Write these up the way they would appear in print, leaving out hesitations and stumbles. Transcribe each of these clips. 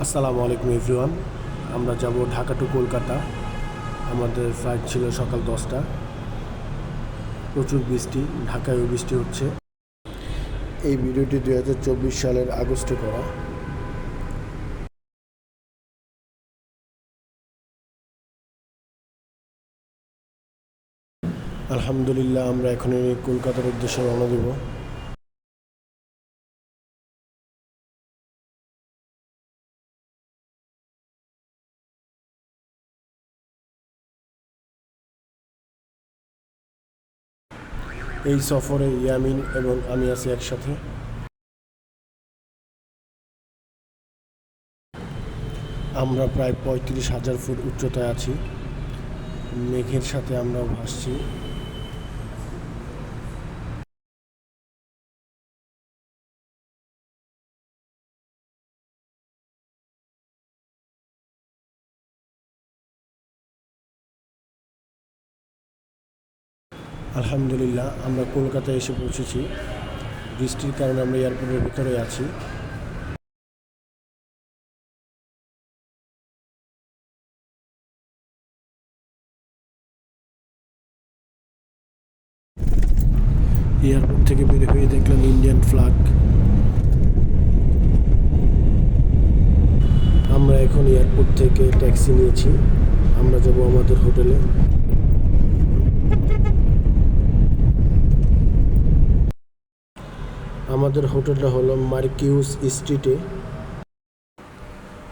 আসসালামু আলাইকুম এভরিওয়ান। আমরা যাব ঢাকা টু কলকাতা। আমাদের ফ্লাইট ছিল সকাল 10টা। প্রচুর বৃষ্টি, ঢাকায়ও বৃষ্টি হচ্ছে। এই ভিডিওটি 2024 সালের আগস্টে করা। আলহামদুলিল্লাহ, আমরা এখন কলকাতার উদ্দেশ্যে রওনা দেব। এই সফরে ইয়ামিন এবং আমি আছি একসাথে। আমরা প্রায় 35,000 ফুট উচ্চতায় আছি। মেঘের সাথে আমরা ভাসছি। আলহামদুলিল্লাহ, আমরা কলকাতায় এসে পৌঁছেছি। বৃষ্টির কারণে আমরা এয়ারপোর্টের ভিতরে আছি। এয়ারপোর্ট থেকে বের হয়ে দেখলাম ইন্ডিয়ান ফ্ল্যাগ। আমরা এখন এয়ারপোর্ট থেকে ট্যাক্সি নিয়েছি। আমরা যাব আমাদের হোটেলে। আমাদের হোটেলটা হলো মার্কিউস স্ট্রিটে।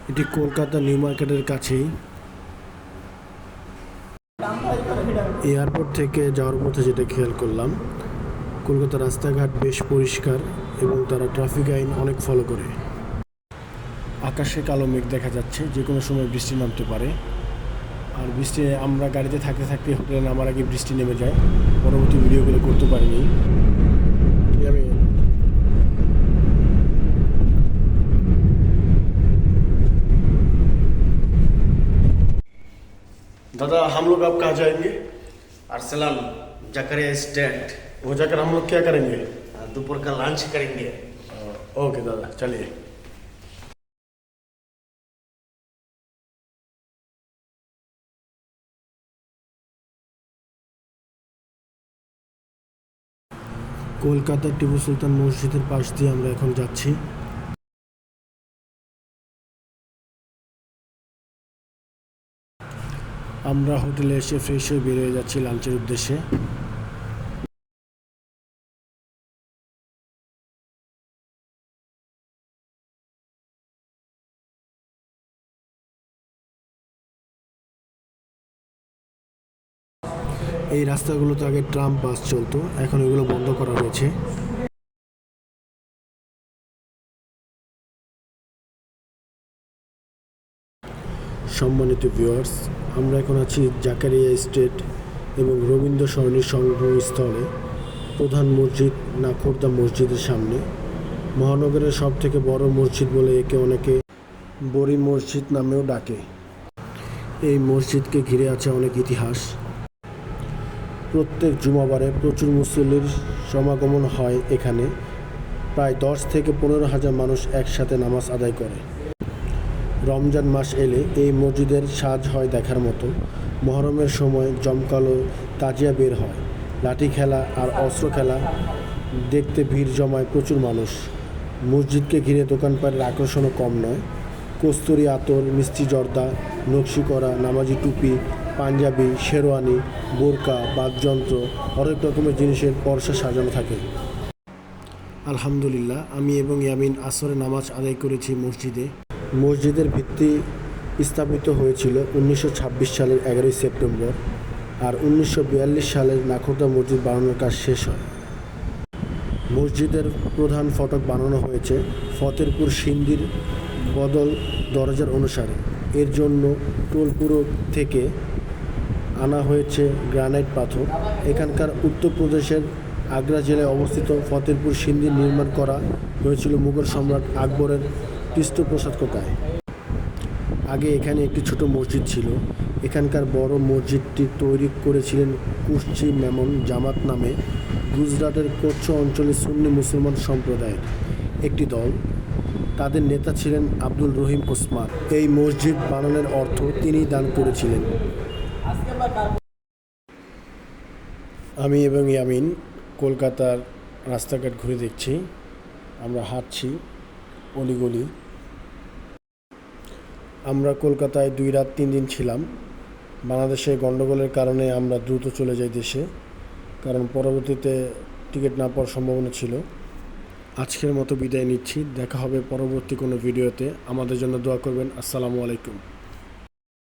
এটি কলকাতা নিউ মার্কেটের কাছেই। এয়ারপোর্ট থেকে যাওয়ার পথে যেটা খেয়াল করলাম, কলকাতার রাস্তাঘাট বেশ পরিষ্কার এবং তারা ট্রাফিক আইন অনেক ফলো করে। আকাশে কালো মেঘ দেখা যাচ্ছে, যে কোনো সময় বৃষ্টি নামতে পারে। আর বৃষ্টি আমরা গাড়িতে থাকতে থাকতে হোটেলে নামার আগে বৃষ্টি নেমে যায়। পরবর্তী ভিডিওগুলো করতে পারিনি। दादा, हम लोग अब कहाँ जाएंगे? अरसलम जकरिया स्टेट। वो जाकर हम लोग क्या करेंगे? दोपहर का लंच करेंगे। ओके दादा, चलिए। কলকাতার টিপু সুলতান মসজিদের পাশ দিয়ে আমরা এখন যাচ্ছি। আমরা হোটেলে এসে ফ্রেশ হয়ে বেরিয়ে যাচ্ছি লাঞ্চের উদ্দেশ্যে। এই রাস্তাগুলোতে আগে ট্রাম বাস চলতো, এখন এগুলো বন্ধ করা হয়েছে। সম্মানিত ভিউয়ার্স, আমরা এখন আছি জাকারিয়া স্টেট এবং রবীন্দ্র সরণির সংগ্রহস্থলে প্রধান মসজিদ নাখোর্দা মসজিদের সামনে। মহানগরের সব থেকে বড় মসজিদ বলে একে অনেকে বড়ি মসজিদ নামেও ডাকে। এই মসজিদকে ঘিরে আছে অনেক ইতিহাস। প্রত্যেক জুমাবারে প্রচুর মুসল্লির সমাগমন হয় এখানে। প্রায় 10 থেকে 15,000 মানুষ একসাথে নামাজ আদায় করে। রমজান মাস এলে এই মসজিদের সাজ হয় দেখার মতো। মহরমের সময় জমকালো তাজিয়া বের হয়। লাঠি খেলা আর অস্ত্র খেলা দেখতে ভিড় জমায় প্রচুর মানুষ। মসজিদকে ঘিরে দোকানপাটের আকর্ষণও কম নয়। কস্তুরি আতর, মিষ্টি জর্দা, নকশি করা নামাজি টুপি, পাঞ্জাবি, শেরওয়ানি, বোরকা, বাদ্যযন্ত্র, হরেক রকমের জিনিসের পরশা সাজানো থাকে। আলহামদুলিল্লাহ, আমি এবং ইয়ামিন আসরে নামাজ আদায় করেছি মসজিদে। মসজিদের ভিত্তি স্থাপিত হয়েছিল 1926 সালের 11 সেপ্টেম্বর, আর 1942 সালের নাখোর্দা মসজিদ বানানোর কাজ শেষ হয়। মসজিদের প্রধান ফটক বানানো হয়েছে ফতেরপুর সিন্ধির বদল দরজার অনুসারে। এর জন্য টোলপুর থেকে আনা হয়েছে গ্রানাইট পাথর। এখানকার উত্তরপ্রদেশের আগ্রা জেলায় অবস্থিত ফতেরপুর সিন্ধি নির্মাণ করা হয়েছিল মুঘল সম্রাট আকবরের পৃষ্ঠপোষকতায়। আগে এখানে একটি ছোট মসজিদ ছিল। এখানকার বড় মসজিদটি তৈরি করেছিলেন কুশচি মেমন জামাত নামে গুজরাটের কচ্ছ অঞ্চলের সুন্নি মুসলমান সম্প্রদায়ের একটি দল। তাদের নেতা ছিলেন আব্দুল রহিম ওসমান। এই মসজিদ বানানোর অর্থ তিনিই দান করেছিলেন। আমি এবং ইয়ামিন কলকাতার রাস্তাঘাট ঘুরে দেখছি। আমরা হাঁটছি অলিগলি। আমরা কলকাতায় 2 রাত 3 দিন ছিলাম। বাংলাদেশে গণ্ডগোলের কারণে আমরা দ্রুত চলে যাই দেশে, কারণ পরবর্তীতে টিকিট না পাওয়ার সম্ভাবনা ছিল। আজকের মতো বিদায় নিচ্ছি। দেখা হবে পরবর্তী কোনো ভিডিওতে। আমাদের জন্য দোয়া করবেন। আসসালামু আলাইকুম।